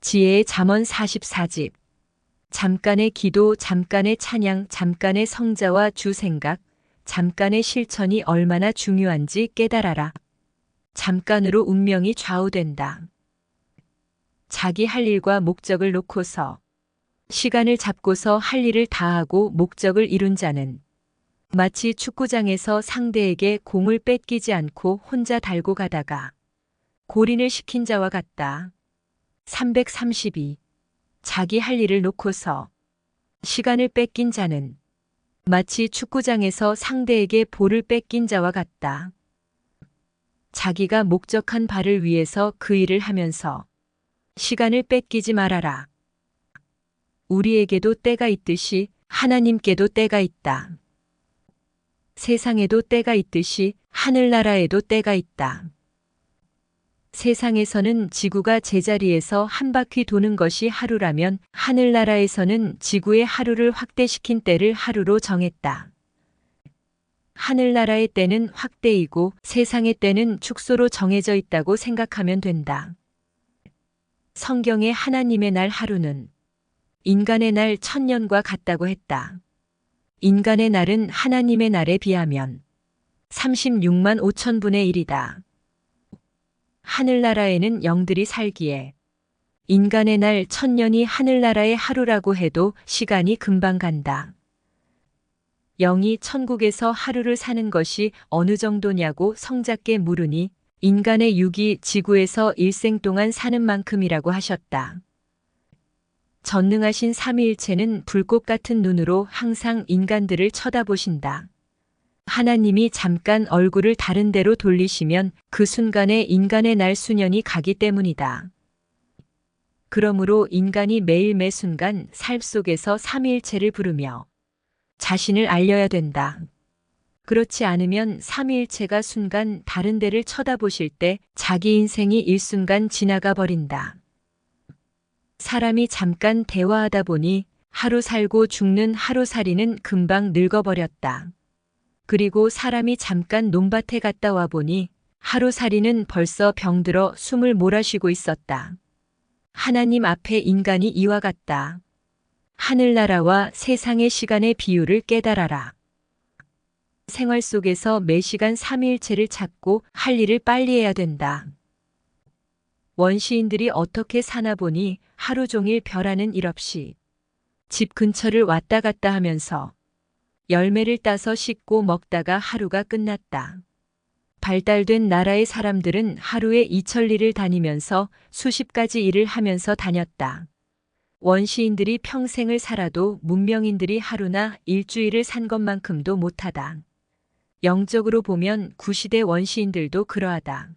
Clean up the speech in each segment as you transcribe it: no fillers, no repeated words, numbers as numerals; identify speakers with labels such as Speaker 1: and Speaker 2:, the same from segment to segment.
Speaker 1: 지혜의 잠언 44집. 잠깐의 기도, 잠깐의 찬양, 잠깐의 성자와 주 생각, 잠깐의 실천이 얼마나 중요한지 깨달아라. 잠깐으로 운명이 좌우된다. 자기 할 일과 목적을 놓고서 시간을 잡고서 할 일을 다하고 목적을 이룬 자는 마치 축구장에서 상대에게 공을 뺏기지 않고 혼자 달고 가다가 골인을 시킨 자와 같다. 332. 자기 할 일을 놓고서 시간을 뺏긴 자는 마치 축구장에서 상대에게 볼을 뺏긴 자와 같다. 자기가 목적한 바를 위해서 그 일을 하면서 시간을 뺏기지 말아라. 우리에게도 때가 있듯이 하나님께도 때가 있다. 세상에도 때가 있듯이 하늘나라에도 때가 있다. 세상에서는 지구가 제자리에서 한 바퀴 도는 것이 하루라면 하늘나라에서는 지구의 하루를 확대시킨 때를 하루로 정했다. 하늘나라의 때는 확대이고 세상의 때는 축소로 정해져 있다고 생각하면 된다. 성경의 하나님의 날 하루는 인간의 날 1000년과 같다고 했다. 인간의 날은 하나님의 날에 비하면 36만 5천분의 1이다. 하늘나라에는 영들이 살기에 인간의 날 1000년이 하늘나라의 하루라고 해도 시간이 금방 간다. 영이 천국에서 하루를 사는 것이 어느 정도냐고 성자께 물으니 인간의 육이 지구에서 일생 동안 사는 만큼이라고 하셨다. 전능하신 삼위일체는 불꽃 같은 눈으로 항상 인간들을 쳐다보신다. 하나님이 잠깐 얼굴을 다른 데로 돌리시면 그 순간에 인간의 날 수년이 가기 때문이다. 그러므로 인간이 매일 매 순간 삶 속에서 삼위일체를 부르며 자신을 알려야 된다. 그렇지 않으면 삼위일체가 순간 다른 데를 쳐다보실 때 자기 인생이 일순간 지나가 버린다. 사람이 잠깐 대화하다 보니 하루 살고 죽는 하루살이는 금방 늙어버렸다. 그리고 사람이 잠깐 논밭에 갔다 와 보니 하루살이는 벌써 병들어 숨을 몰아쉬고 있었다. 하나님 앞에 인간이 이와 같다. 하늘나라와 세상의 시간의 비율을 깨달아라. 생활 속에서 매 시간 삼위일체를 찾고 할 일을 빨리 해야 된다. 원시인들이 어떻게 사나 보니 하루 종일 별하는 일 없이 집 근처를 왔다 갔다 하면서 열매를 따서 씻고 먹다가 하루가 끝났다. 발달된 나라의 사람들은 하루에 2천리를 다니면서 수십 가지 일을 하면서 다녔다. 원시인들이 평생을 살아도 문명인들이 하루나 일주일을 산 것만큼도 못하다. 영적으로 보면 구시대 원시인들도 그러하다.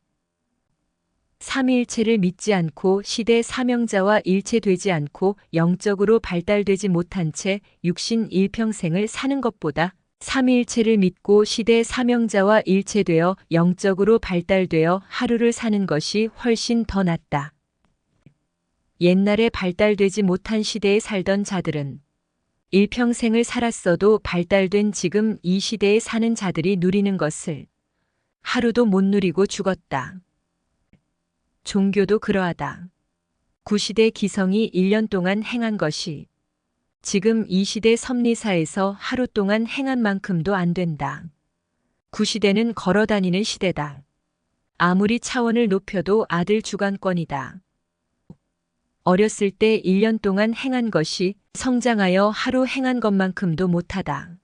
Speaker 1: 삼위일체를 믿지 않고 시대 사명자와 일체되지 않고 영적으로 발달되지 못한 채 육신 일평생을 사는 것보다 삼위일체를 믿고 시대 사명자와 일체되어 영적으로 발달되어 하루를 사는 것이 훨씬 더 낫다. 옛날에 발달되지 못한 시대에 살던 자들은 일평생을 살았어도 발달된 지금 이 시대에 사는 자들이 누리는 것을 하루도 못 누리고 죽었다. 종교도 그러하다. 구시대 기성이 1년 동안 행한 것이 지금 이 시대 섭리사에서 하루 동안 행한 만큼도 안 된다. 구시대는 걸어다니는 시대다. 아무리 차원을 높여도 아들 주관권이다. 어렸을 때 1년 동안 행한 것이 성장하여 하루 행한 것만큼도 못하다.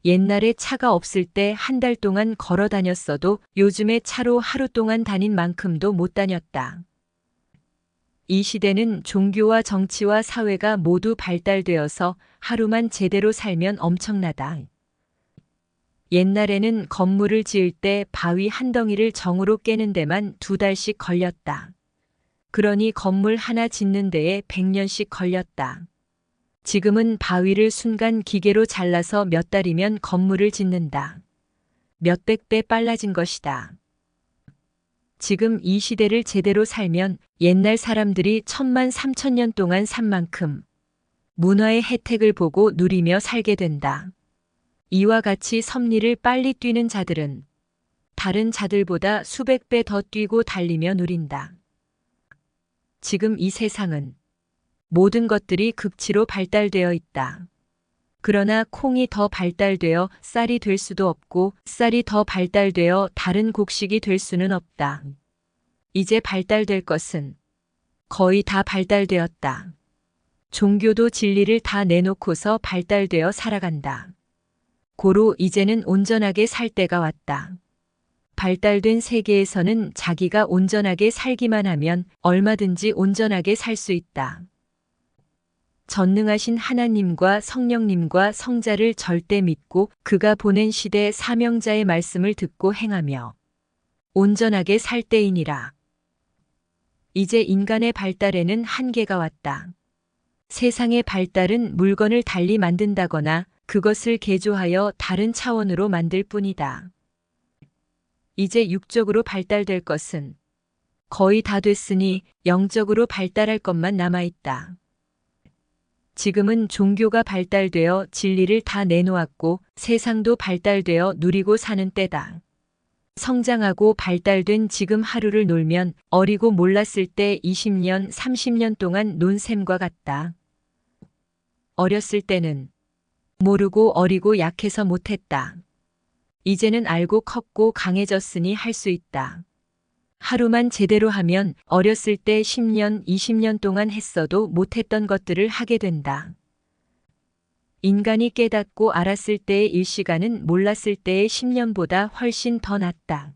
Speaker 1: 옛날에 차가 없을 때 한 달 동안 걸어 다녔어도 요즘에 차로 하루 동안 다닌 만큼도 못 다녔다. 이 시대는 종교와 정치와 사회가 모두 발달되어서 하루만 제대로 살면 엄청나다. 옛날에는 건물을 지을 때 바위 한 덩이를 정으로 깨는 데만 2달씩 걸렸다. 그러니 건물 하나 짓는 데에 100년씩 걸렸다. 지금은 바위를 순간 기계로 잘라서 몇 달이면 건물을 짓는다. 몇백 배 빨라진 것이다. 지금 이 시대를 제대로 살면 옛날 사람들이 13,000년 동안 산 만큼 문화의 혜택을 보고 누리며 살게 된다. 이와 같이 섭리를 빨리 뛰는 자들은 다른 자들보다 수백 배 더 뛰고 달리며 누린다. 지금 이 세상은 모든 것들이 극치로 발달되어 있다. 그러나 콩이 더 발달되어 쌀이 될 수도 없고 쌀이 더 발달되어 다른 곡식이 될 수는 없다. 이제 발달될 것은 거의 다 발달되었다. 종교도 진리를 다 내놓고서 발달되어 살아간다. 고로 이제는 온전하게 살 때가 왔다. 발달된 세계에서는 자기가 온전하게 살기만 하면 얼마든지 온전하게 살 수 있다. 전능하신 하나님과 성령님과 성자를 절대 믿고 그가 보낸 시대 사명자의 말씀을 듣고 행하며 온전하게 살 때이니라. 이제 인간의 발달에는 한계가 왔다. 세상의 발달은 물건을 달리 만든다거나 그것을 개조하여 다른 차원으로 만들 뿐이다. 이제 육적으로 발달될 것은 거의 다 됐으니 영적으로 발달할 것만 남아있다. 지금은 종교가 발달되어 진리를 다 내놓았고 세상도 발달되어 누리고 사는 때다. 성장하고 발달된 지금 하루를 놀면 어리고 몰랐을 때 20년, 30년 동안 논 셈과 같다. 어렸을 때는 모르고 어리고 약해서 못했다. 이제는 알고 컸고 강해졌으니 할 수 있다. 하루만 제대로 하면 어렸을 때 10년, 20년 동안 했어도 못했던 것들을 하게 된다. 인간이 깨닫고 알았을 때의 1시간은 몰랐을 때의 10년보다 훨씬 더 낫다.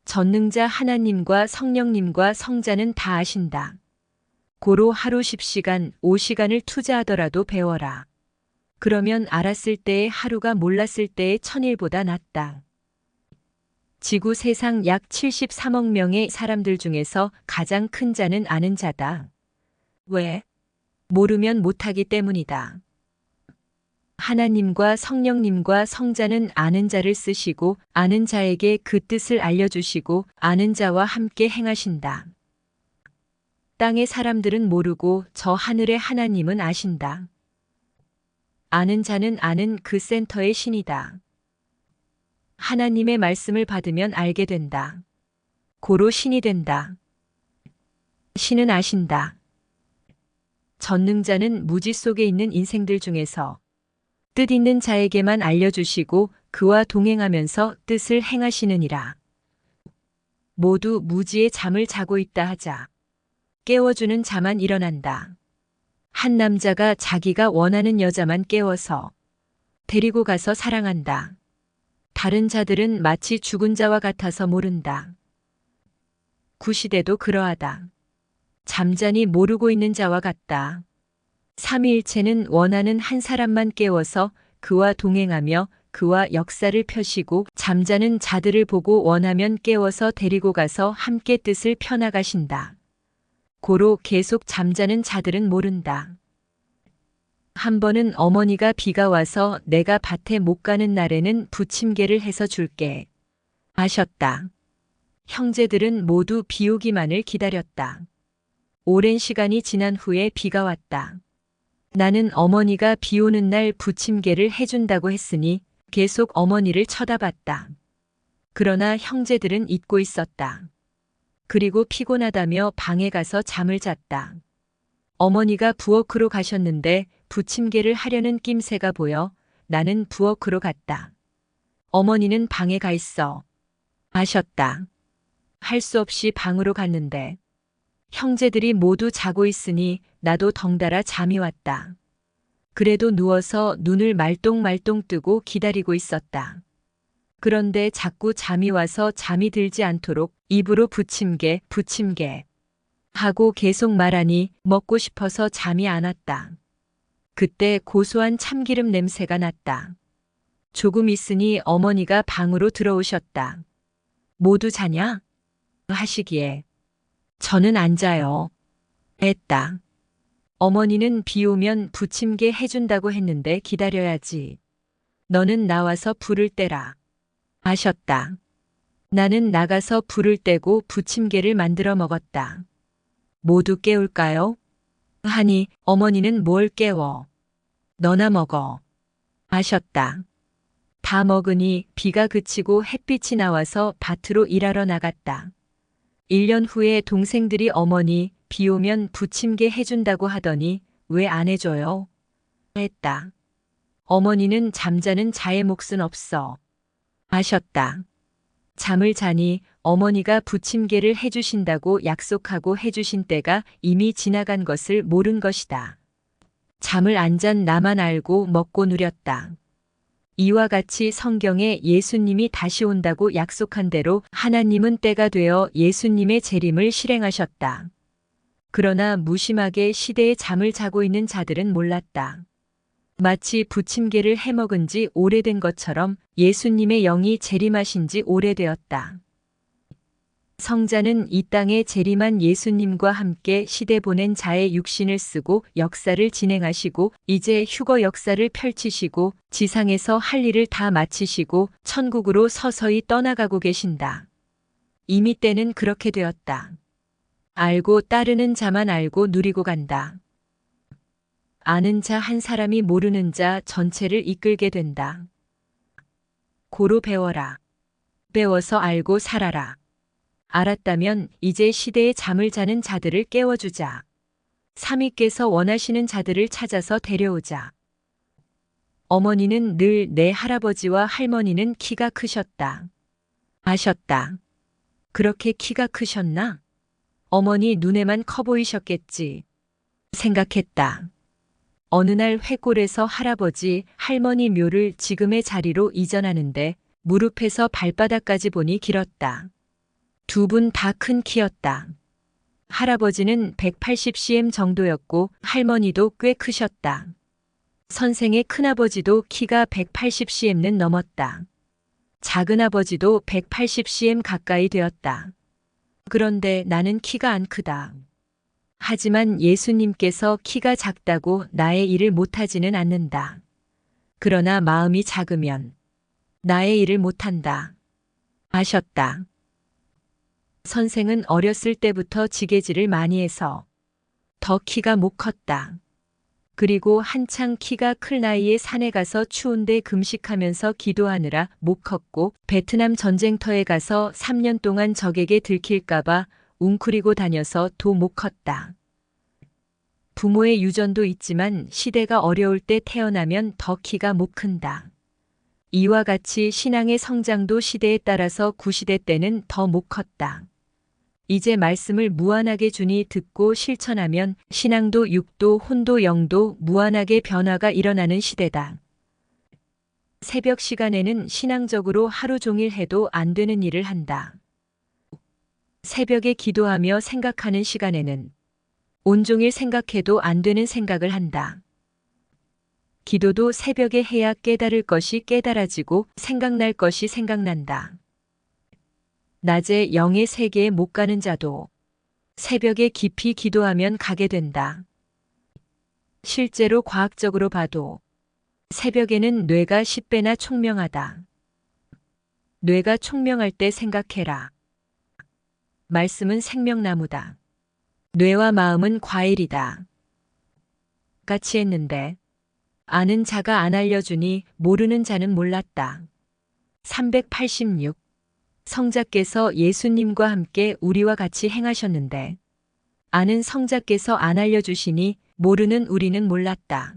Speaker 1: 전능자 하나님과 성령님과 성자는 다 아신다. 고로 하루 10시간, 5시간을 투자하더라도 배워라. 그러면 알았을 때의 하루가 몰랐을 때의 1000일보다 낫다. 지구 세상 약 73억 명의 사람들 중에서 가장 큰 자는 아는 자다. 왜? 모르면 못하기 때문이다. 하나님과 성령님과 성자는 아는 자를 쓰시고 아는 자에게 그 뜻을 알려주시고 아는 자와 함께 행하신다. 땅의 사람들은 모르고 저 하늘의 하나님은 아신다. 아는 자는 아는 그 센터의 신이다. 하나님의 말씀을 받으면 알게 된다. 고로 신이 된다. 신은 아신다. 전능자는 무지 속에 있는 인생들 중에서 뜻 있는 자에게만 알려주시고 그와 동행하면서 뜻을 행하시느니라. 모두 무지의 잠을 자고 있다 하자. 깨워주는 자만 일어난다. 한 남자가 자기가 원하는 여자만 깨워서 데리고 가서 사랑한다. 다른 자들은 마치 죽은 자와 같아서 모른다. 구시대도 그러하다. 잠잠히 모르고 있는 자와 같다. 삼위일체는 원하는 한 사람만 깨워서 그와 동행하며 그와 역사를 펴시고 잠자는 자들을 보고 원하면 깨워서 데리고 가서 함께 뜻을 펴나가신다. 고로 계속 잠자는 자들은 모른다. 한 번은 어머니가 비가 와서 내가 밭에 못 가는 날에는 부침개를 해서 줄게 하셨다. 형제들은 모두 비 오기만을 기다렸다. 오랜 시간이 지난 후에 비가 왔다. 나는 어머니가 비 오는 날 부침개를 해준다고 했으니 계속 어머니를 쳐다봤다. 그러나 형제들은 잊고 있었다. 그리고 피곤하다며 방에 가서 잠을 잤다. 어머니가 부엌으로 가셨는데 부침개를 하려는 낌새가 보여 나는 부엌으로 갔다. 어머니는 방에 가 있어 하셨다. 할 수 없이 방으로 갔는데 형제들이 모두 자고 있으니 나도 덩달아 잠이 왔다. 그래도 누워서 눈을 말똥말똥 뜨고 기다리고 있었다. 그런데 자꾸 잠이 와서 잠이 들지 않도록 입으로 부침개, 부침개 하고 계속 말하니 먹고 싶어서 잠이 안 왔다. 그때 고소한 참기름 냄새가 났다. 조금 있으니 어머니가 방으로 들어오셨다. 모두 자냐? 하시기에 저는 안 자요. 했다. 어머니는 비 오면 부침개 해준다고 했는데 기다려야지. 너는 나와서 불을 떼라. 하셨다. 나는 나가서 불을 떼고 부침개를 만들어 먹었다. 모두 깨울까요? 하니 어머니는 뭘 깨워. 너나 먹어. 하셨다. 다 먹으니 비가 그치고 햇빛이 나와서 밭으로 일하러 나갔다. 1년 후에 동생들이 어머니 비 오면 부침개 해준다고 하더니 왜 안 해줘요? 했다. 어머니는 잠자는 자의 몫은 없어. 하셨다. 잠을 자니 어머니가 부침개를 해주신다고 약속하고 해주신 때가 이미 지나간 것을 모른 것이다. 잠을 안 잔 나만 알고 먹고 누렸다. 이와 같이 성경에 예수님이 다시 온다고 약속한 대로 하나님은 때가 되어 예수님의 재림을 실행하셨다. 그러나 무심하게 시대의 잠을 자고 있는 자들은 몰랐다. 마치 부침개를 해먹은 지 오래된 것처럼 예수님의 영이 재림하신 지 오래되었다. 성자는 이 땅에 재림한 예수님과 함께 시대 보낸 자의 육신을 쓰고 역사를 진행하시고 이제 휴거 역사를 펼치시고 지상에서 할 일을 다 마치시고 천국으로 서서히 떠나가고 계신다. 이미 때는 그렇게 되었다. 알고 따르는 자만 알고 누리고 간다. 아는 자 한 사람이 모르는 자 전체를 이끌게 된다. 고로 배워라. 배워서 알고 살아라. 알았다면 이제 시대의 잠을 자는 자들을 깨워주자. 삼위께서 원하시는 자들을 찾아서 데려오자. 어머니는 늘 내 할아버지와 할머니는 키가 크셨다. 아셨다. 그렇게 키가 크셨나? 어머니 눈에만 커 보이셨겠지. 생각했다. 어느 날 회골에서 할아버지, 할머니 묘를 지금의 자리로 이전하는데 무릎에서 발바닥까지 보니 길었다. 두 분 다 큰 키였다. 할아버지는 180cm 정도였고 할머니도 꽤 크셨다. 선생의 큰아버지도 키가 180cm는 넘었다. 작은아버지도 180cm 가까이 되었다. 그런데 나는 키가 안 크다. 하지만 예수님께서 키가 작다고 나의 일을 못하지는 않는다. 그러나 마음이 작으면 나의 일을 못한다. 아셨다. 선생은 어렸을 때부터 지게질을 많이 해서 더 키가 못 컸다. 그리고 한창 키가 클 나이에 산에 가서 추운데 금식하면서 기도하느라 못 컸고 베트남 전쟁터에 가서 3년 동안 적에게 들킬까봐 웅크리고 다녀서 도 못 컸다. 부모의 유전도 있지만 시대가 어려울 때 태어나면 더 키가 못 큰다. 이와 같이 신앙의 성장도 시대에 따라서 구시대 때는 더 못 컸다. 이제 말씀을 무한하게 주니 듣고 실천하면 신앙도 육도 혼도 영도 무한하게 변화가 일어나는 시대다. 새벽 시간에는 신앙적으로 하루 종일 해도 안 되는 일을 한다. 새벽에 기도하며 생각하는 시간에는 온종일 생각해도 안 되는 생각을 한다. 기도도 새벽에 해야 깨달을 것이 깨달아지고 생각날 것이 생각난다. 낮에 영의 세계에 못 가는 자도 새벽에 깊이 기도하면 가게 된다. 실제로 과학적으로 봐도 새벽에는 뇌가 10배나 총명하다. 뇌가 총명할 때 생각해라. 말씀은 생명나무다. 뇌와 마음은 과일이다. 같이 했는데 아는 자가 안 알려주니 모르는 자는 몰랐다. 386. 성자께서 예수님과 함께 우리와 같이 행하셨는데 아는 성자께서 안 알려주시니 모르는 우리는 몰랐다.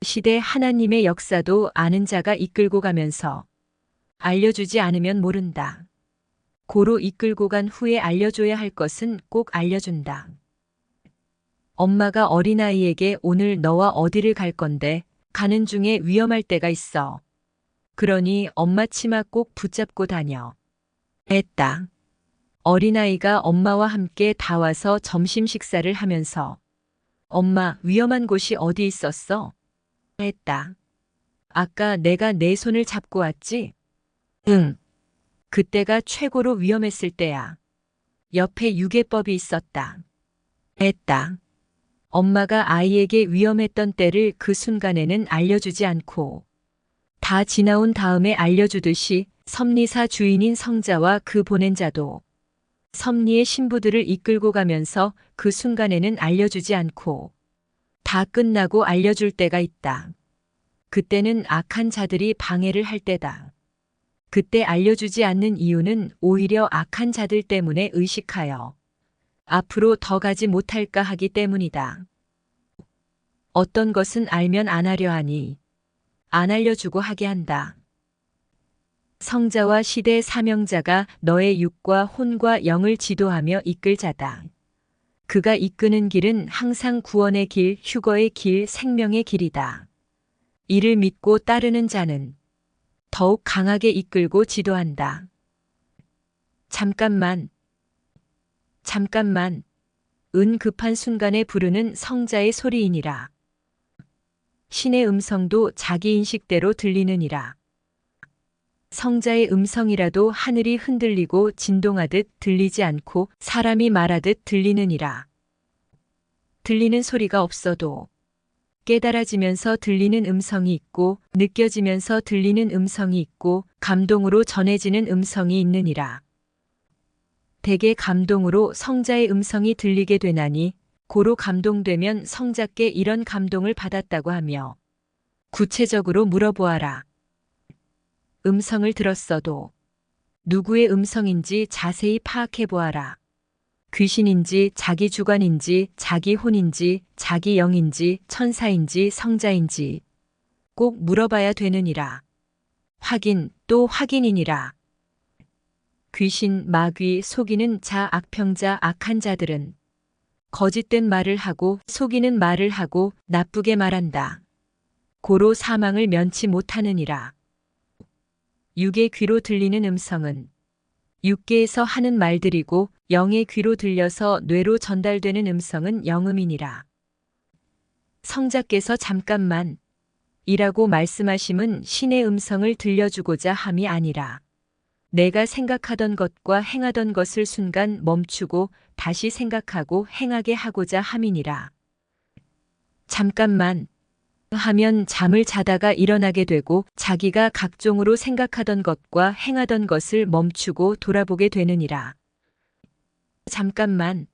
Speaker 1: 시대 하나님의 역사도 아는 자가 이끌고 가면서 알려주지 않으면 모른다. 고로 이끌고 간 후에 알려줘야 할 것은 꼭 알려준다. 엄마가 어린아이에게 오늘 너와 어디를 갈 건데 가는 중에 위험할 때가 있어. 그러니 엄마 치마 꼭 붙잡고 다녀. 했다. 어린아이가 엄마와 함께 다 와서 점심 식사를 하면서 엄마 위험한 곳이 어디 있었어? 했다. 아까 내가 내 손을 잡고 왔지? 응. 그때가 최고로 위험했을 때야. 옆에 유괴법이 있었다. 했다. 엄마가 아이에게 위험했던 때를 그 순간에는 알려주지 않고 다 지나온 다음에 알려주듯이 섭리사 주인인 성자와 그 보낸 자도 섭리의 신부들을 이끌고 가면서 그 순간에는 알려주지 않고 다 끝나고 알려줄 때가 있다. 그때는 악한 자들이 방해를 할 때다. 그때 알려주지 않는 이유는 오히려 악한 자들 때문에 의식하여 앞으로 더 가지 못할까 하기 때문이다. 어떤 것은 알면 안 하려 하니 안 알려주고 하게 한다. 성자와 시대 사명자가 너의 육과 혼과 영을 지도하며 이끌 자다. 그가 이끄는 길은 항상 구원의 길, 휴거의 길, 생명의 길이다. 이를 믿고 따르는 자는 더욱 강하게 이끌고 지도한다. 잠깐만, 잠깐만, 은 급한 순간에 부르는 성자의 소리이니라. 신의 음성도 자기 인식대로 들리느니라. 성자의 음성이라도 하늘이 흔들리고 진동하듯 들리지 않고 사람이 말하듯 들리느니라. 들리는 소리가 없어도 깨달아지면서 들리는 음성이 있고 느껴지면서 들리는 음성이 있고 감동으로 전해지는 음성이 있느니라. 대개 감동으로 성자의 음성이 들리게 되나니 고로 감동되면 성자께 이런 감동을 받았다고 하며 구체적으로 물어보아라. 음성을 들었어도 누구의 음성인지 자세히 파악해 보아라. 귀신인지 자기 주관인지 자기 혼인지 자기 영인지 천사인지 성자인지 꼭 물어봐야 되느니라. 확인 또 확인이니라. 귀신, 마귀, 속이는 자, 악평자, 악한 자들은 거짓된 말을 하고 속이는 말을 하고 나쁘게 말한다. 고로 사망을 면치 못하느니라. 육의 귀로 들리는 음성은 육계에서 하는 말들이고 영의 귀로 들려서 뇌로 전달되는 음성은 영음이니라. 성자께서 잠깐만 이라고 말씀하심은 신의 음성을 들려주고자 함이 아니라 내가 생각하던 것과 행하던 것을 순간 멈추고 다시 생각하고 행하게 하고자 함이니라. 잠깐만 하면 잠을 자다가 일어나게 되고 자기가 각종으로 생각하던 것과 행하던 것을 멈추고 돌아보게 되느니라. 잠깐만,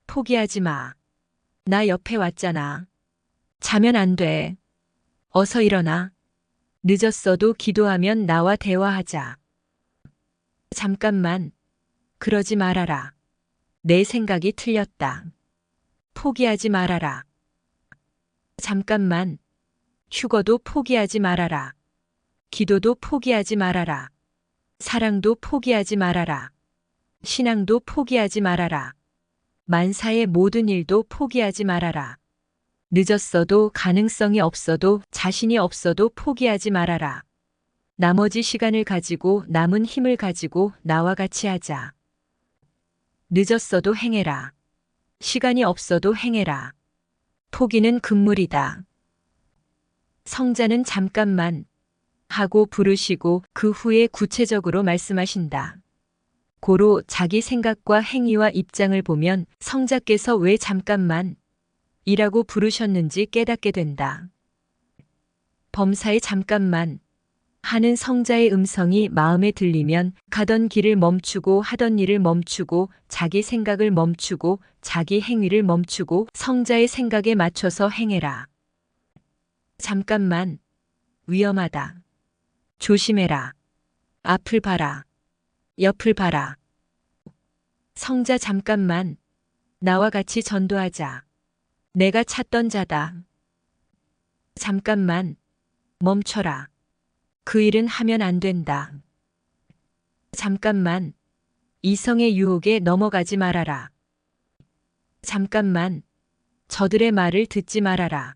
Speaker 1: 포기하지 마. 나 옆에 왔잖아. 자면 안 돼. 어서 일어나. 늦었어도 기도하면 나와 대화하자. 잠깐만, 그러지 말아라. 내 생각이 틀렸다. 포기하지 말아라. 잠깐만, 휴거도 포기하지 말아라. 기도도 포기하지 말아라. 사랑도 포기하지 말아라. 신앙도 포기하지 말아라. 만사의 모든 일도 포기하지 말아라. 늦었어도 가능성이 없어도 자신이 없어도 포기하지 말아라. 나머지 시간을 가지고 남은 힘을 가지고 나와 같이 하자. 늦었어도 행해라. 시간이 없어도 행해라. 포기는 금물이다. 성자는 잠깐만 하고 부르시고 그 후에 구체적으로 말씀하신다. 고로 자기 생각과 행위와 입장을 보면 성자께서 왜 잠깐만 이라고 부르셨는지 깨닫게 된다. 범사에 잠깐만 하는 성자의 음성이 마음에 들리면 가던 길을 멈추고 하던 일을 멈추고 자기 생각을 멈추고 자기 행위를 멈추고 성자의 생각에 맞춰서 행해라. 잠깐만, 위험하다. 조심해라. 앞을 봐라. 옆을 봐라. 성자 잠깐만, 나와 같이 전도하자. 내가 찾던 자다. 잠깐만, 멈춰라. 그 일은 하면 안 된다. 잠깐만, 이성의 유혹에 넘어가지 말아라. 잠깐만, 저들의 말을 듣지 말아라.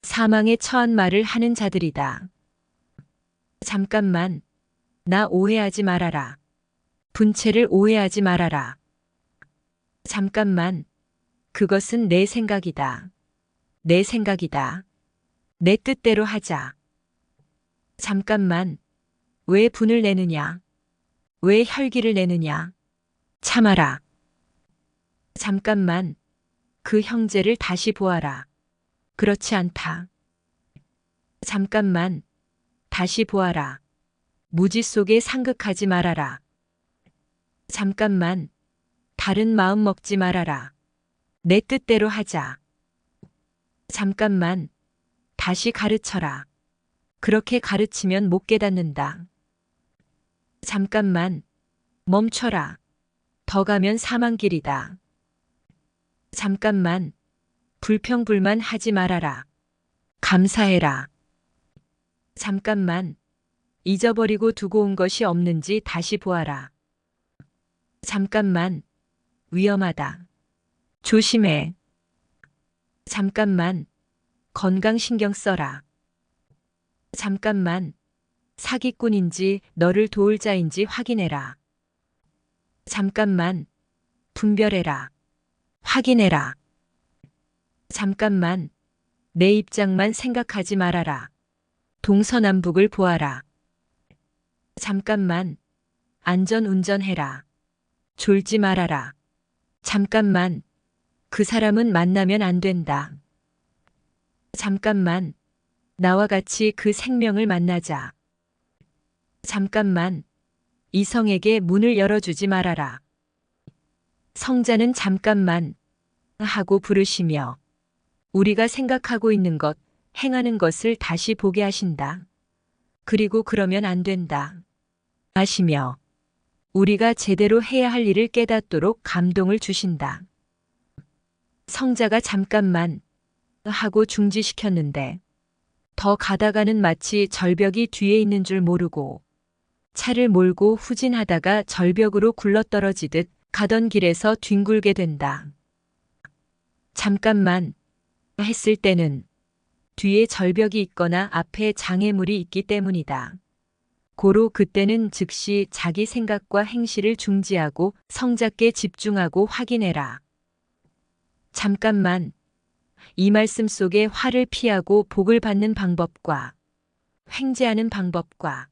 Speaker 1: 사망에 처한 말을 하는 자들이다. 잠깐만, 나 오해하지 말아라. 분체를 오해하지 말아라. 잠깐만, 그것은 내 생각이다. 내 생각이다. 내 뜻대로 하자. 잠깐만, 왜 분을 내느냐? 왜 혈기를 내느냐? 참아라. 잠깐만, 그 형제를 다시 보아라. 그렇지 않다. 잠깐만, 다시 보아라. 무지 속에 상극하지 말아라. 잠깐만, 다른 마음 먹지 말아라. 내 뜻대로 하자. 잠깐만, 다시 가르쳐라. 그렇게 가르치면 못 깨닫는다. 잠깐만. 멈춰라. 더 가면 사망길이다. 잠깐만. 불평불만 하지 말아라. 감사해라. 잠깐만. 잊어버리고 두고 온 것이 없는지 다시 보아라. 잠깐만. 위험하다. 조심해. 잠깐만. 건강 신경 써라. 잠깐만. 사기꾼인지 너를 도울 자인지 확인해라. 잠깐만. 분별해라. 확인해라. 잠깐만. 내 입장만 생각하지 말아라. 동서남북을 보아라. 잠깐만. 안전 운전해라. 졸지 말아라. 잠깐만. 그 사람은 만나면 안 된다. 잠깐만. 나와 같이 그 생명을 만나자. 잠깐만. 이성에게 문을 열어주지 말아라. 성자는 잠깐만 하고 부르시며 우리가 생각하고 있는 것, 행하는 것을 다시 보게 하신다. 그리고 그러면 안 된다. 하시며 우리가 제대로 해야 할 일을 깨닫도록 감동을 주신다. 성자가 잠깐만 하고 중지시켰는데 더 가다가는 마치 절벽이 뒤에 있는 줄 모르고 차를 몰고 후진하다가 절벽으로 굴러떨어지듯 가던 길에서 뒹굴게 된다. 잠깐만 했을 때는 뒤에 절벽이 있거나 앞에 장애물이 있기 때문이다. 고로 그때는 즉시 자기 생각과 행실을 중지하고 성자께 집중하고 확인해라. 잠깐만. 이 말씀 속에 화를 피하고 복을 받는 방법과 횡재하는 방법과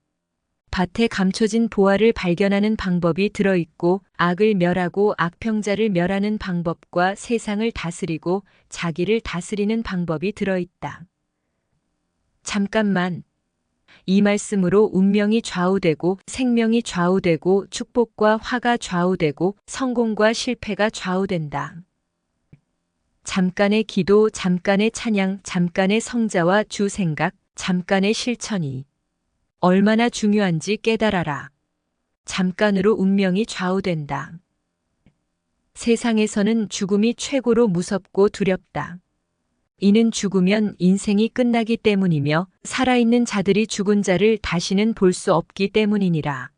Speaker 1: 밭에 감춰진 보화를 발견하는 방법이 들어있고 악을 멸하고 악평자를 멸하는 방법과 세상을 다스리고 자기를 다스리는 방법이 들어있다. 잠깐만. 이 말씀으로 운명이 좌우되고 생명이 좌우되고 축복과 화가 좌우되고 성공과 실패가 좌우된다. 잠깐의 기도, 잠깐의 찬양, 잠깐의 성자와 주 생각, 잠깐의 실천이 얼마나 중요한지 깨달아라. 잠깐으로 운명이 좌우된다. 세상에서는 죽음이 최고로 무섭고 두렵다. 이는 죽으면 인생이 끝나기 때문이며 살아있는 자들이 죽은 자를 다시는 볼 수 없기 때문이니라.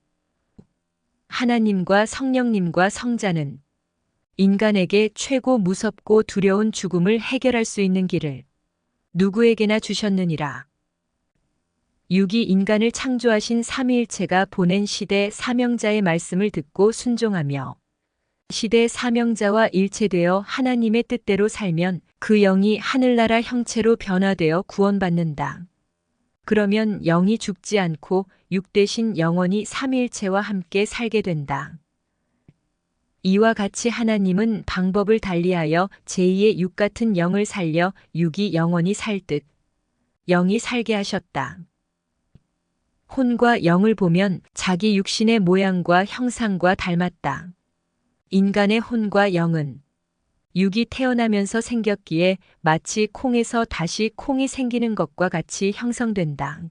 Speaker 1: 하나님과 성령님과 성자는 인간에게 최고 무섭고 두려운 죽음을 해결할 수 있는 길을 누구에게나 주셨느니라. 육이 인간을 창조하신 삼위일체가 보낸 시대 사명자의 말씀을 듣고 순종하며 시대 사명자와 일체되어 하나님의 뜻대로 살면 그 영이 하늘나라 형체로 변화되어 구원받는다. 그러면 영이 죽지 않고 육 대신 영원히 삼위일체와 함께 살게 된다. 이와 같이 하나님은 방법을 달리하여 제2의 육 같은 영을 살려 육이 영원히 살 듯 영이 살게 하셨다. 혼과 영을 보면 자기 육신의 모양과 형상과 닮았다. 인간의 혼과 영은 육이 태어나면서 생겼기에 마치 콩에서 다시 콩이 생기는 것과 같이 형성된다.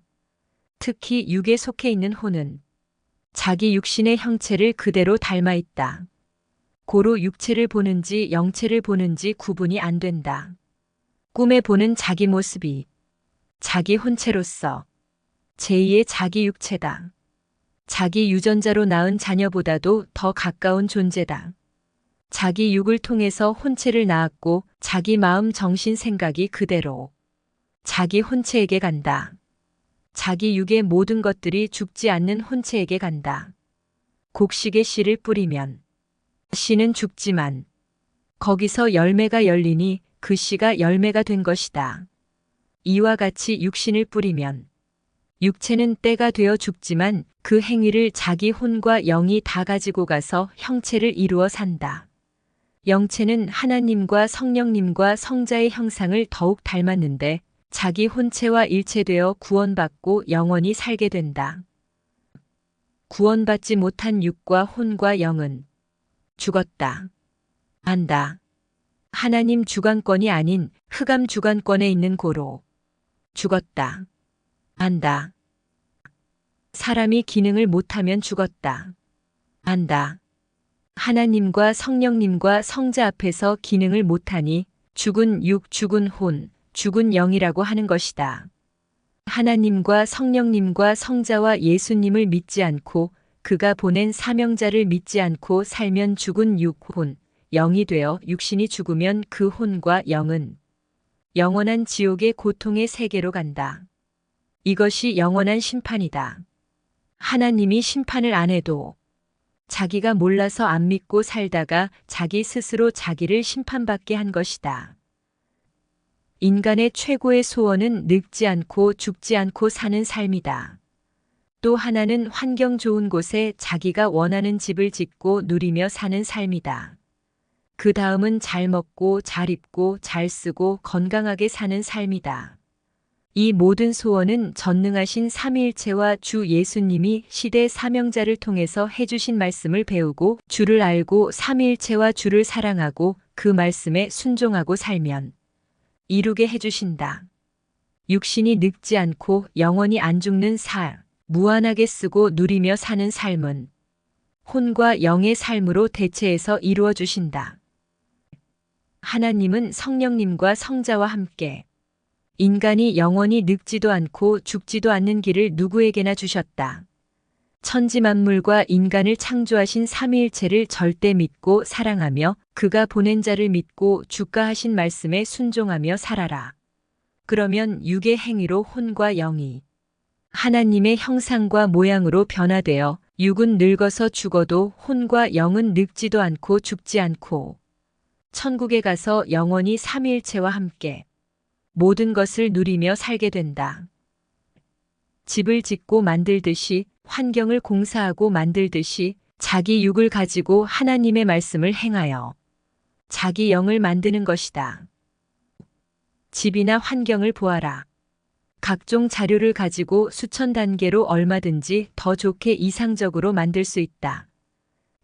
Speaker 1: 특히 육에 속해 있는 혼은 자기 육신의 형체를 그대로 닮아 있다. 고로 육체를 보는지 영체를 보는지 구분이 안 된다. 꿈에 보는 자기 모습이 자기 혼체로서 제2의 자기 육체다. 자기 유전자로 낳은 자녀보다도 더 가까운 존재다. 자기 육을 통해서 혼체를 낳았고 자기 마음 정신 생각이 그대로 자기 혼체에게 간다. 자기 육의 모든 것들이 죽지 않는 혼체에게 간다. 곡식에 씨를 뿌리면 씨는 죽지만 거기서 열매가 열리니 그 씨가 열매가 된 것이다. 이와 같이 육신을 뿌리면 육체는 때가 되어 죽지만 그 행위를 자기 혼과 영이 다 가지고 가서 형체를 이루어 산다. 영체는 하나님과 성령님과 성자의 형상을 더욱 닮았는데 자기 혼체와 일체되어 구원받고 영원히 살게 된다. 구원받지 못한 육과 혼과 영은 죽었다. 안다. 하나님 주관권이 아닌 흑암 주관권에 있는 고로 죽었다. 안다. 사람이 기능을 못하면 죽었다. 한다. 하나님과 성령님과 성자 앞에서 기능을 못하니 죽은 육, 죽은 혼, 죽은 영이라고 하는 것이다. 하나님과 성령님과 성자와 예수님을 믿지 않고 그가 보낸 사명자를 믿지 않고 살면 죽은 육, 혼, 영이 되어 육신이 죽으면 그 혼과 영은 영원한 지옥의 고통의 세계로 간다. 이것이 영원한 심판이다. 하나님이 심판을 안 해도 자기가 몰라서 안 믿고 살다가 자기 스스로 자기를 심판받게 한 것이다. 인간의 최고의 소원은 늙지 않고 죽지 않고 사는 삶이다. 또 하나는 환경 좋은 곳에 자기가 원하는 집을 짓고 누리며 사는 삶이다. 그 다음은 잘 먹고 잘 입고 잘 쓰고 건강하게 사는 삶이다. 이 모든 소원은 전능하신 삼위일체와 주 예수님이 시대 사명자를 통해서 해주신 말씀을 배우고 주를 알고 삼위일체와 주를 사랑하고 그 말씀에 순종하고 살면 이루게 해주신다. 육신이 늙지 않고 영원히 안 죽는 무한하게 쓰고 누리며 사는 삶은 혼과 영의 삶으로 대체해서 이루어 주신다. 하나님은 성령님과 성자와 함께 인간이 영원히 늙지도 않고 죽지도 않는 길을 누구에게나 주셨다. 천지만물과 인간을 창조하신 삼위일체를 절대 믿고 사랑하며 그가 보낸 자를 믿고 주가 하신 말씀에 순종하며 살아라. 그러면 육의 행위로 혼과 영이 하나님의 형상과 모양으로 변화되어 육은 늙어서 죽어도 혼과 영은 늙지도 않고 죽지 않고 천국에 가서 영원히 삼위일체와 함께 모든 것을 누리며 살게 된다. 집을 짓고 만들듯이 환경을 공사하고 만들듯이 자기 육을 가지고 하나님의 말씀을 행하여 자기 영을 만드는 것이다. 집이나 환경을 보아라. 각종 자료를 가지고 수천 단계로 얼마든지 더 좋게 이상적으로 만들 수 있다.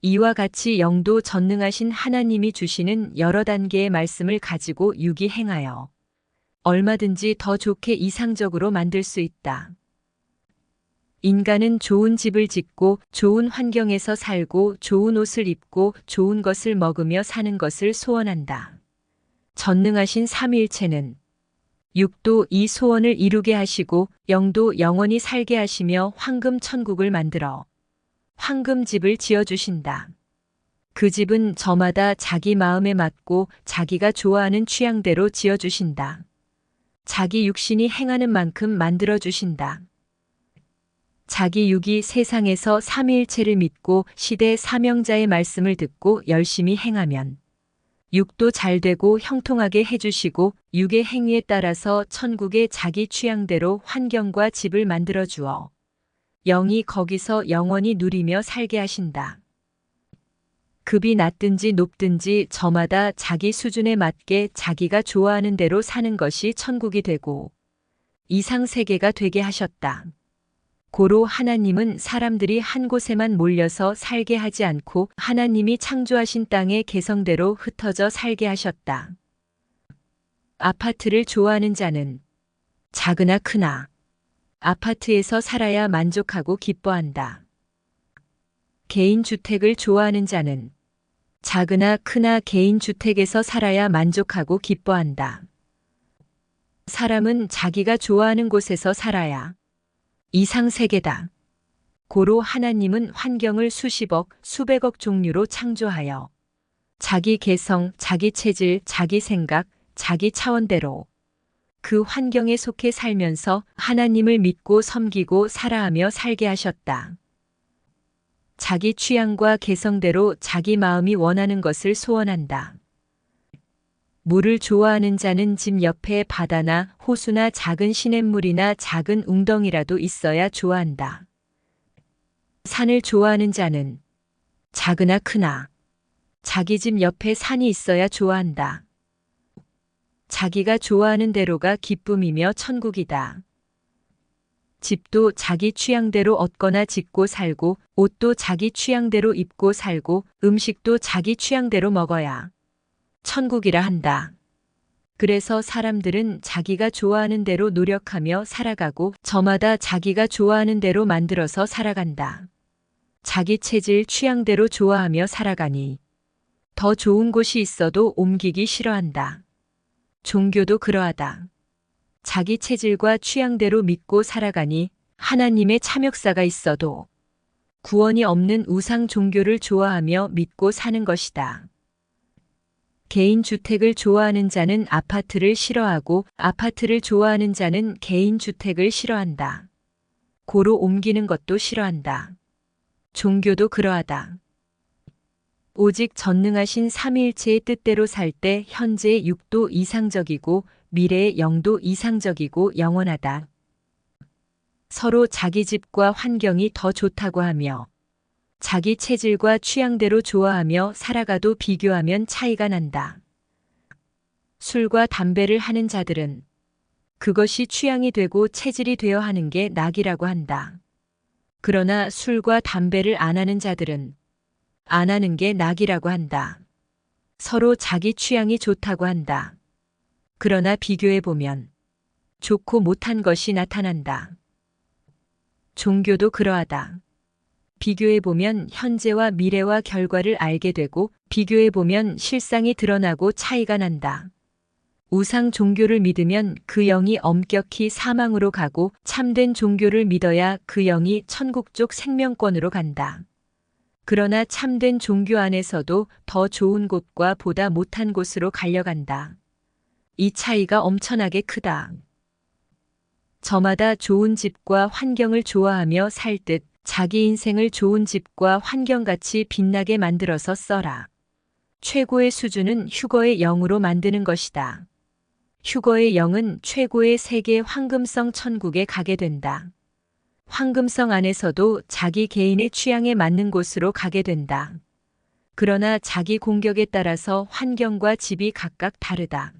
Speaker 1: 이와 같이 영도 전능하신 하나님이 주시는 여러 단계의 말씀을 가지고 육이 행하여 얼마든지 더 좋게 이상적으로 만들 수 있다. 인간은 좋은 집을 짓고 좋은 환경에서 살고 좋은 옷을 입고 좋은 것을 먹으며 사는 것을 소원한다. 전능하신 삼위일체는 육도 이 소원을 이루게 하시고 영도 영원히 살게 하시며 황금 천국을 만들어 황금집을 지어주신다. 그 집은 저마다 자기 마음에 맞고 자기가 좋아하는 취향대로 지어주신다. 자기 육신이 행하는 만큼 만들어주신다. 자기 육이 세상에서 삼위일체를 믿고 시대 사명자의 말씀을 듣고 열심히 행하면 육도 잘 되고 형통하게 해주시고 육의 행위에 따라서 천국에 자기 취향대로 환경과 집을 만들어 주어 영이 거기서 영원히 누리며 살게 하신다. 급이 낮든지 높든지 저마다 자기 수준에 맞게 자기가 좋아하는 대로 사는 것이 천국이 되고 이상세계가 되게 하셨다. 고로 하나님은 사람들이 한 곳에만 몰려서 살게 하지 않고 하나님이 창조하신 땅의 개성대로 흩어져 살게 하셨다. 아파트를 좋아하는 자는 작으나 크나 아파트에서 살아야 만족하고 기뻐한다. 개인주택을 좋아하는 자는 작으나 크나 개인주택에서 살아야 만족하고 기뻐한다. 사람은 자기가 좋아하는 곳에서 살아야 이상세계다. 고로 하나님은 환경을 수십억, 수백억 종류로 창조하여 자기 개성, 자기 체질, 자기 생각, 자기 차원대로 그 환경에 속해 살면서 하나님을 믿고 섬기고 살아하며 살게 하셨다. 자기 취향과 개성대로 자기 마음이 원하는 것을 소원한다. 물을 좋아하는 자는 집 옆에 바다나 호수나 작은 시냇물이나 작은 웅덩이라도 있어야 좋아한다. 산을 좋아하는 자는 작으나 크나 자기 집 옆에 산이 있어야 좋아한다. 자기가 좋아하는 대로가 기쁨이며 천국이다. 집도 자기 취향대로 얻거나 짓고 살고 옷도 자기 취향대로 입고 살고 음식도 자기 취향대로 먹어야 천국이라 한다. 그래서 사람들은 자기가 좋아하는 대로 노력하며 살아가고 저마다 자기가 좋아하는 대로 만들어서 살아간다. 자기 체질 취향대로 좋아하며 살아가니 더 좋은 곳이 있어도 옮기기 싫어한다. 종교도 그러하다. 자기 체질과 취향대로 믿고 살아가니 하나님의 참역사가 있어도 구원이 없는 우상 종교를 좋아하며 믿고 사는 것이다. 개인 주택을 좋아하는 자는 아파트를 싫어하고 아파트를 좋아하는 자는 개인 주택을 싫어한다. 고로 옮기는 것도 싫어한다. 종교도 그러하다. 오직 전능하신 삼위일체의 뜻대로 살 때 현재의 육도 이상적이고 미래의 영도 이상적이고 영원하다. 서로 자기 집과 환경이 더 좋다고 하며 자기 체질과 취향대로 좋아하며 살아가도 비교하면 차이가 난다. 술과 담배를 하는 자들은 그것이 취향이 되고 체질이 되어 하는 게 낙이라고 한다. 그러나 술과 담배를 안 하는 자들은 안 하는 게 낙이라고 한다. 서로 자기 취향이 좋다고 한다. 그러나 비교해보면 좋고 못한 것이 나타난다. 종교도 그러하다. 비교해보면 현재와 미래와 결과를 알게 되고 비교해보면 실상이 드러나고 차이가 난다. 우상 종교를 믿으면 그 영이 엄격히 사망으로 가고 참된 종교를 믿어야 그 영이 천국 쪽 생명권으로 간다. 그러나 참된 종교 안에서도 더 좋은 곳과 보다 못한 곳으로 갈려간다. 이 차이가 엄청나게 크다. 저마다 좋은 집과 환경을 좋아하며 살 듯 자기 인생을 좋은 집과 환경같이 빛나게 만들어서 써라. 최고의 수준은 휴거의 영으로 만드는 것이다. 휴거의 영은 최고의 세계 황금성 천국에 가게 된다. 황금성 안에서도 자기 개인의 취향에 맞는 곳으로 가게 된다. 그러나 자기 공격에 따라서 환경과 집이 각각 다르다.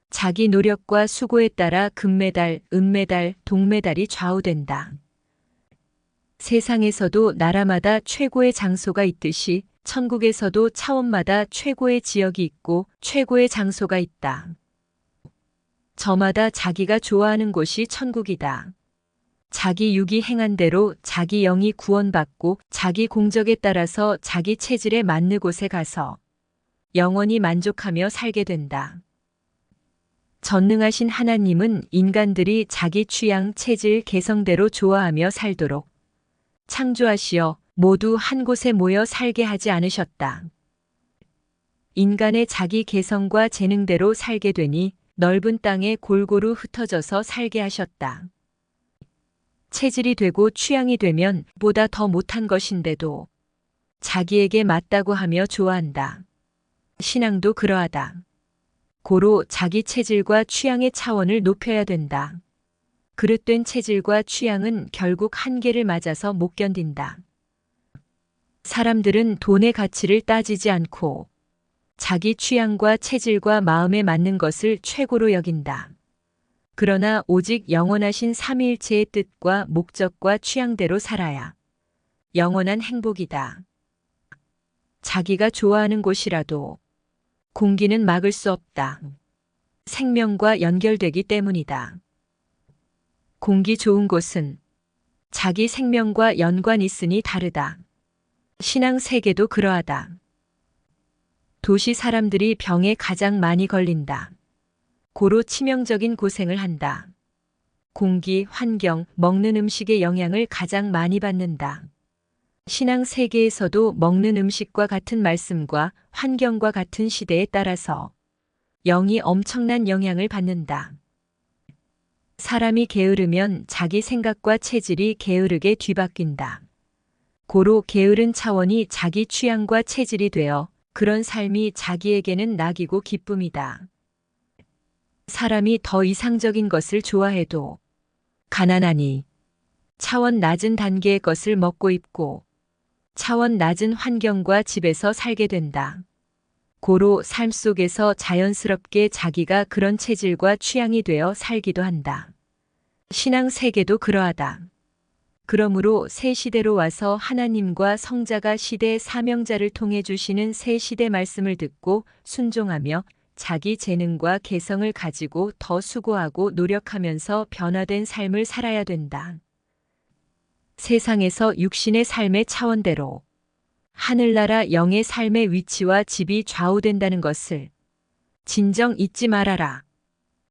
Speaker 1: 자기 노력과 수고에 따라 금메달, 은메달, 동메달이 좌우된다. 세상에서도 나라마다 최고의 장소가 있듯이 천국에서도 차원마다 최고의 지역이 있고 최고의 장소가 있다. 저마다 자기가 좋아하는 곳이 천국이다. 자기 육이 행한 대로 자기 영이 구원받고 자기 공적에 따라서 자기 체질에 맞는 곳에 가서 영원히 만족하며 살게 된다. 전능하신 하나님은 인간들이 자기 취향, 체질, 개성대로 좋아하며 살도록 창조하시어 모두 한 곳에 모여 살게 하지 않으셨다. 인간의 자기 개성과 재능대로 살게 되니 넓은 땅에 골고루 흩어져서 살게 하셨다. 체질이 되고 취향이 되면 보다 더 못한 것인데도 자기에게 맞다고 하며 좋아한다. 신앙도 그러하다. 고로 자기 체질과 취향의 차원을 높여야 된다. 그릇된 체질과 취향은 결국 한계를 맞아서 못 견딘다. 사람들은 돈의 가치를 따지지 않고 자기 취향과 체질과 마음에 맞는 것을 최고로 여긴다. 그러나 오직 영원하신 삼위일체의 뜻과 목적과 취향대로 살아야 영원한 행복이다. 자기가 좋아하는 곳이라도 공기는 막을 수 없다. 생명과 연결되기 때문이다. 공기 좋은 곳은 자기 생명과 연관 있으니 다르다. 신앙 세계도 그러하다. 도시 사람들이 병에 가장 많이 걸린다. 고로 치명적인 고생을 한다. 공기, 환경, 먹는 음식의 영향을 가장 많이 받는다. 신앙 세계에서도 먹는 음식과 같은 말씀과 환경과 같은 시대에 따라서 영이 엄청난 영향을 받는다. 사람이 게으르면 자기 생각과 체질이 게으르게 뒤바뀐다. 고로 게으른 차원이 자기 취향과 체질이 되어 그런 삶이 자기에게는 낙이고 기쁨이다. 사람이 더 이상적인 것을 좋아해도 가난하니 차원 낮은 단계의 것을 먹고 입고 차원 낮은 환경과 집에서 살게 된다. 고로 삶 속에서 자연스럽게 자기가 그런 체질과 취향이 되어 살기도 한다. 신앙 세계도 그러하다. 그러므로 새 시대로 와서 하나님과 성자가 시대의 사명자를 통해 주시는 새 시대 말씀을 듣고 순종하며 자기 재능과 개성을 가지고 더 수고하고 노력하면서 변화된 삶을 살아야 된다. 세상에서 육신의 삶의 차원대로 하늘나라 영의 삶의 위치와 집이 좌우된다는 것을 진정 잊지 말아라.